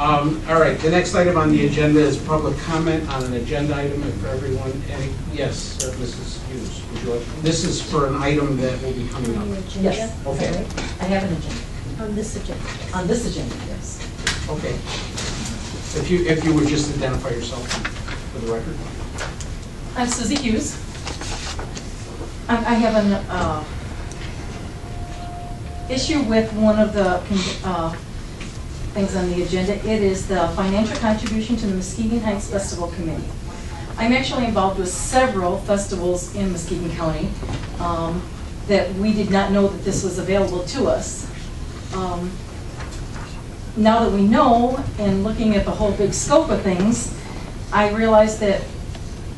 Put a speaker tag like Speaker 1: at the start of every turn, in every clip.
Speaker 1: All right, the next item on the agenda is public comment on an agenda item. If everyone, yes, Mrs. Hughes, would you like? This is for an item that will be coming up.
Speaker 2: Yes.
Speaker 1: Okay.
Speaker 2: I have an agenda.
Speaker 3: On this agenda.
Speaker 2: On this agenda, yes.
Speaker 1: Okay. If you would just identify yourself for the record.
Speaker 2: I'm Susie Hughes. I have an issue with one of the things on the agenda. It is the financial contribution to the Muskegon Heights Festival Committee. I'm actually involved with several festivals in Muskegon County that we did not know that this was available to us. Now that we know, and looking at the whole big scope of things, I realize that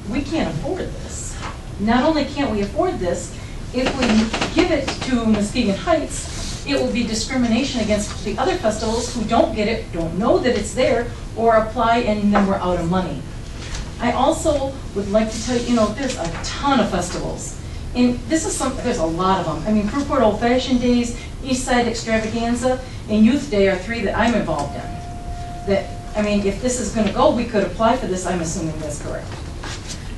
Speaker 2: we can't afford this. Not only can't we afford this, if we give it to Muskegon Heights, it will be discrimination against the other festivals who don't get it, don't know that it's there, or apply, and then we're out of money. I also would like to tell you, there's a ton of festivals. And this is there's a lot of them. I mean, Fruitport Old Fashioned Days, East Side Extravaganza, and Youth Day are three that I'm involved in. I mean, if this is going to go, we could apply for this. I'm assuming that's correct.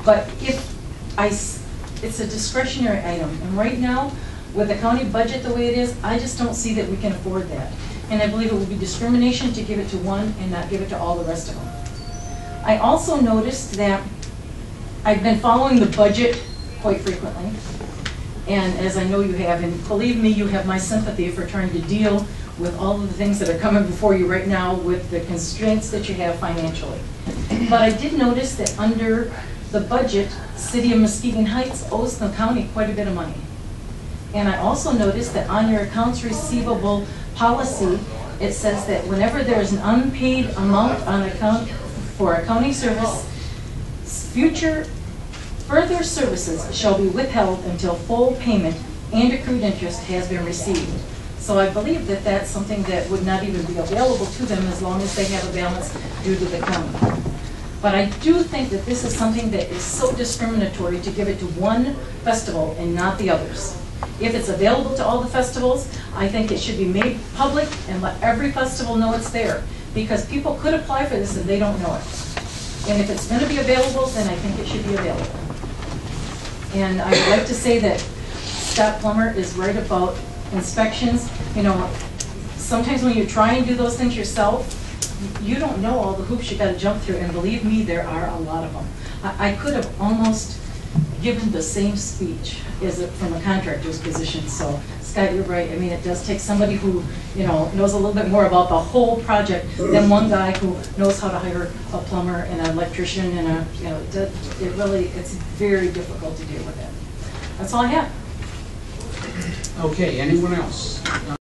Speaker 2: But it's a discretionary item, and right now, with the county budget the way it is, I just don't see that we can afford that. And I believe it would be discrimination to give it to one and not give it to all the rest of them. I also noticed that I've been following the budget quite frequently, and as I know you have, and believe me, you have my sympathy for trying to deal with all of the things that are coming before you right now with the constraints that you have financially. But I did notice that under the budget, City of Muskegon Heights owes the county quite a bit of money. And I also noticed that on your accounts receivable policy, it says that whenever there is an unpaid amount on account for a county service, further services shall be withheld until full payment and accrued interest has been received. So I believe that that's something that would not even be available to them as long as they have a balance due to the county. But I do think that this is something that is so discriminatory to give it to one festival and not the others. If it's available to all the festivals, I think it should be made public and let every festival know it's there, because people could apply for this and they don't know it. And if it's going to be available, then I think it should be available. And I would like to say that Scott Plummer is right about inspections. Sometimes when you try and do those things yourself, you don't know all the hoops you got to jump through, and believe me, there are a lot of them. I could have almost given the same speech as from a contractor's position. So, Scott, you're right. I mean, it does take somebody who, knows a little bit more about the whole project than one guy who knows how to hire a plumber and an electrician and it's very difficult to deal with it. That's all I have.
Speaker 1: Okay, anyone else?